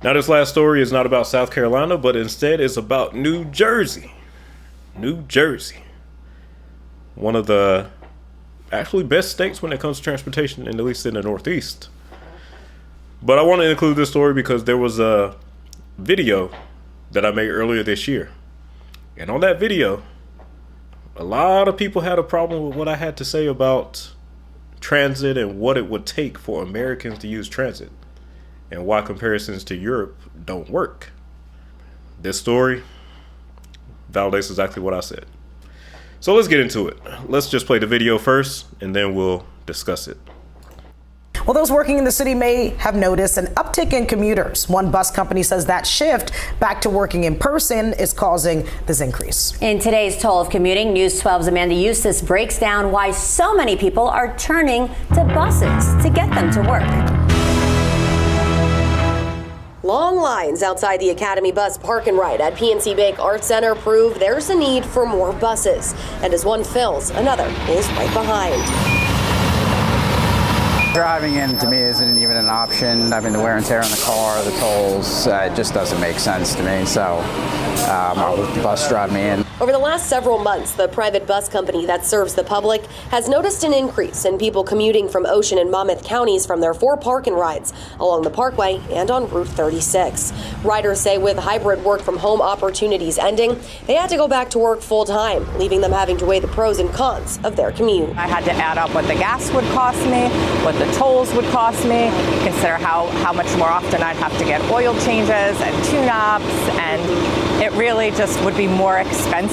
Now, this last story is not about South Carolina, but instead it's about New Jersey. New Jersey. One of the actually best states when it comes to transportation, and at least in the Northeast. But I want to include this story because there was a video that I made earlier this year. And on that video, a lot of people had a problem with what I had to say about transit and what it would take for Americans to use transit and why comparisons to Europe don't work. This story validates exactly what I said. So let's get into it. Let's just play the video first and then we'll discuss it. Well, those working in the city may have noticed an uptick in commuters. One bus company says that shift back to working in person is causing this increase. In today's Toll of Commuting, News 12's Amanda Eustace breaks down why so many people are turning to buses to get them to work. Long lines outside the Academy Bus Park and Ride at PNC Bank Arts Center prove there's a need for more buses. And as one fills, another is right behind. Driving in, to me, isn't even an option. I mean, the wear and tear on the car, the tolls, it just doesn't make sense to me. So I'll let the bus drive me in. Over the last several months, the private bus company that serves the public has noticed an increase in people commuting from Ocean and Monmouth counties from their 4 park and rides along the Parkway and on Route 36. Riders say with hybrid work from home opportunities ending, they had to go back to work full time, leaving them having to weigh the pros and cons of their commute. I had to add up what the gas would cost me, what the tolls would cost me, consider how much more often I'd have to get oil changes and tune-ups, and it really just would be more expensive.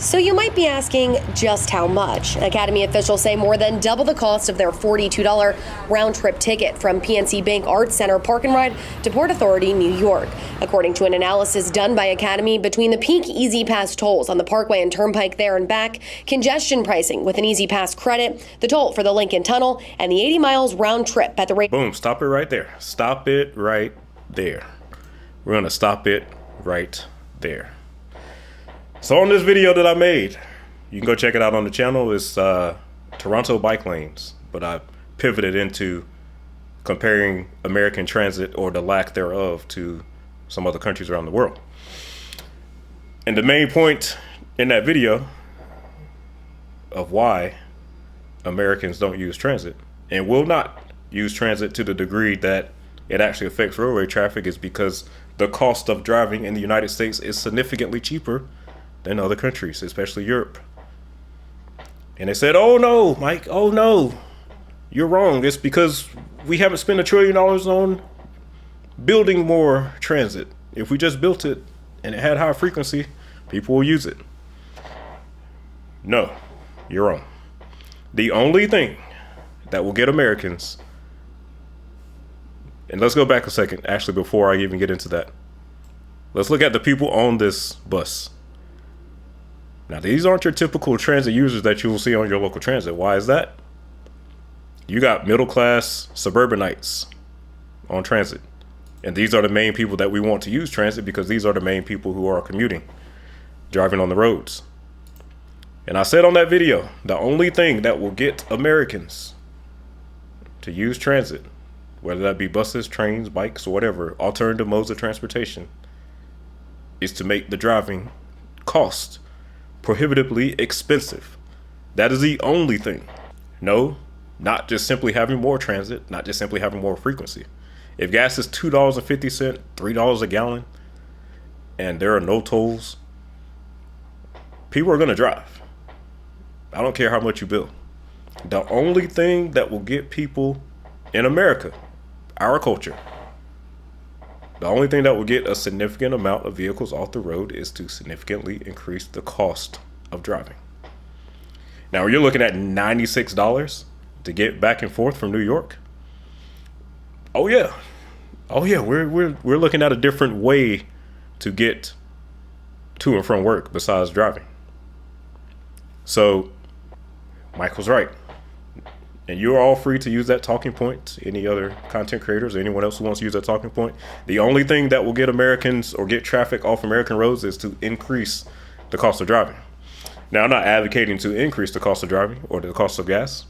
So you might be asking just how much. Academy officials say more than double the cost of their $42 round-trip ticket from PNC Bank Arts Center Park and Ride to Port Authority, New York. According to an analysis done by Academy, between the peak Easy Pass tolls on the Parkway and Turnpike there and back, congestion pricing with an Easy Pass credit, the toll for the Lincoln Tunnel, and the 80 miles round trip at the rate. Boom, stop it right there. Stop it right there. We're going to stop it right there. So on this video that I made, you can go check it out on the channel. It's Toronto bike lanes, but I pivoted into comparing American transit, or the lack thereof, to some other countries around the world. And the main point in that video of why Americans don't use transit and will not use transit to the degree that it actually affects railway traffic is because the cost of driving in the United States is significantly cheaper than other countries, especially Europe. And they said, oh no, Mike, oh no, you're wrong. It's because we haven't spent $1 trillion on building more transit. If we just built it and it had high frequency, people will use it. No, you're wrong. The only thing that will get Americans, and let's go back a second, actually, before I even get into that. Let's look at the people on this bus. Now, these aren't your typical transit users that you will see on your local transit. Why is that? You got middle-class suburbanites on transit. And these are the main people that we want to use transit because these are the main people who are commuting, driving on the roads. And I said on that video, the only thing that will get Americans to use transit, whether that be buses, trains, bikes, or whatever, alternative modes of transportation, is to make the driving cost prohibitively expensive. That is the only thing. No, not just simply having more transit, not just simply having more frequency. If gas is $2.50, $3 a gallon, and there are no tolls, people are going to drive. I don't care how much you bill. The only thing that will get people in America, our culture, the only thing that will get a significant amount of vehicles off the road is to significantly increase the cost of driving. Now, you're looking at $96 to get back and forth from New York. Oh yeah, we're looking at a different way to get to and from work besides driving. So, Michael's right. And you're all free to use that talking point, any other content creators or anyone else who wants to use that talking point. The only thing that will get Americans or get traffic off American roads is to increase the cost of driving. Now, I'm not advocating to increase the cost of driving or the cost of gas,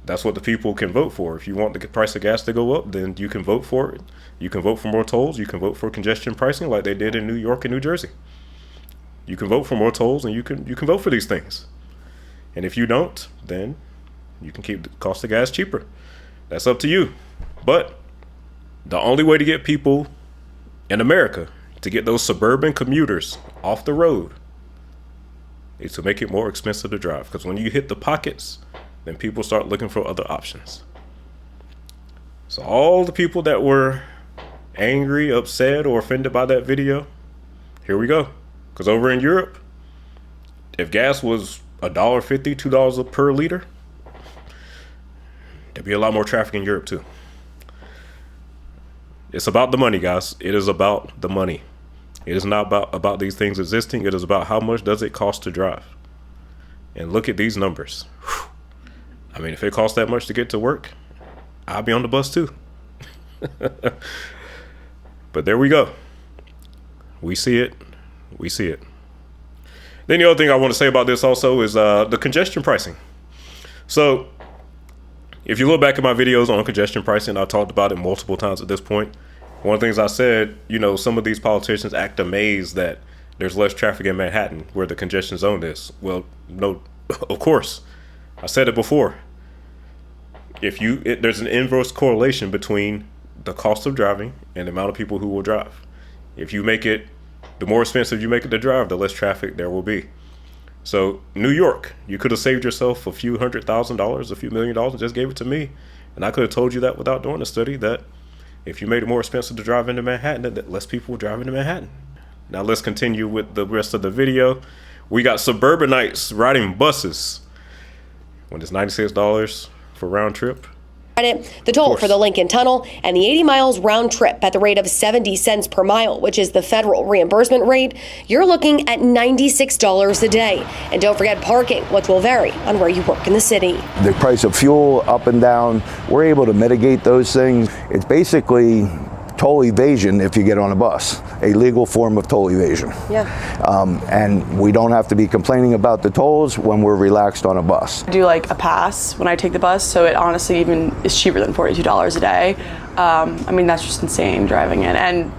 That's what the people can vote for. If you want the price of gas to go up, then you can vote for it. You can vote for more tolls. You can vote for congestion pricing like they did in New York and New Jersey. You can vote for more tolls, and you can vote for these things. And if you don't, then you can keep the cost of gas cheaper. That's up to you. But the only way to get people in America to get those suburban commuters off the road is to make it more expensive to drive. Because when you hit the pockets, then people start looking for other options. So all the people that were angry, upset, or offended by that video, here we go. Because over in Europe, if gas was $1.50, $2 per liter, there'd be a lot more traffic in Europe too. It's about the money, guys. It is about the money. It is not about these things existing. It is about how much does it cost to drive. And look at these numbers. Whew. I mean, if it costs that much to get to work, I'll be on the bus too. But there we go. We see it. We see it. Then the other thing I want to say about this also is the congestion pricing. So if you look back at my videos on congestion pricing, I've talked about it multiple times at this point. One of the things I said, some of these politicians act amazed that there's less traffic in Manhattan where the congestion zone is. Well, no, of course. I said it before. There's an inverse correlation between the cost of driving and the amount of people who will drive. If you make it, the more expensive you make it to drive, the less traffic there will be. So New York, you could have saved yourself a few $100,000, a few $1 million, and just gave it to me. And I could have told you that without doing a study, that if you made it more expensive to drive into Manhattan, that less people will drive into Manhattan. Now let's continue with the rest of the video. We got suburbanites riding buses when it's $96 for round trip. The toll for the Lincoln Tunnel and the 80 miles round trip at the rate of 70 cents per mile, which is the federal reimbursement rate, you're looking at $96 a day. And don't forget parking, which will vary on where you work in the city. The price of fuel up and down, we're able to mitigate those things. It's basically toll evasion if you get on a bus, a legal form of toll evasion. Yeah. And we don't have to be complaining about the tolls when we're relaxed on a bus. I do like a pass when I take the bus, so it honestly even is cheaper than $42 a day. I mean, that's just insane driving it. And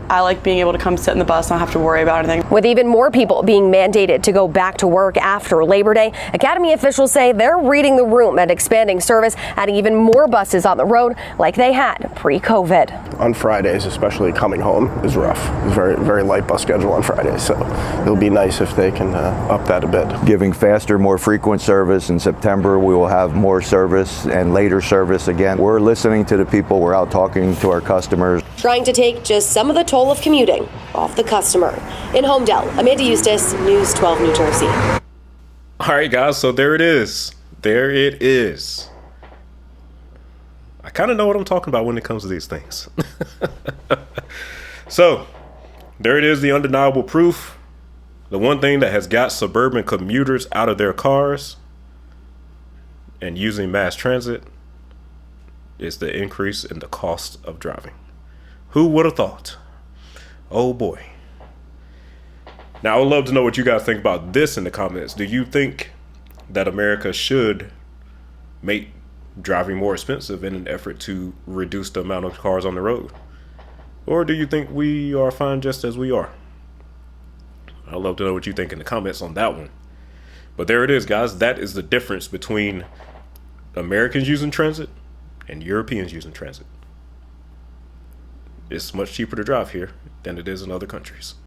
I like being able to come sit in the bus and not have to worry about anything. With even more people being mandated to go back to work after Labor Day, Academy officials say they're reading the room and expanding service, adding even more buses on the road like they had pre-COVID. On Fridays, especially coming home, is rough. It's very, very light bus schedule on Fridays, so it'll be nice if they can up that a bit. Giving faster, more frequent service. In September, we will have more service and later service again. We're listening to the people. We're out talking to our customers. Trying to take just some of the toll of commuting off the customer. In Homedale, Amanda Eustace, News 12 New Jersey. All right, guys, so there it is. There it is. I kind of know what I'm talking about when it comes to these things. So there it is, the undeniable proof. The one thing that has got suburban commuters out of their cars and using mass transit is the increase in the cost of driving. Who would have thought? Oh boy. Now, I would love to know what you guys think about this in the comments. Do you think that America should make driving more expensive in an effort to reduce the amount of cars on the road? Or do you think we are fine just as we are? I'd love to know what you think in the comments on that one. But there it is, guys. That is the difference between Americans using transit and Europeans using transit. It's much cheaper to drive here than it is in other countries.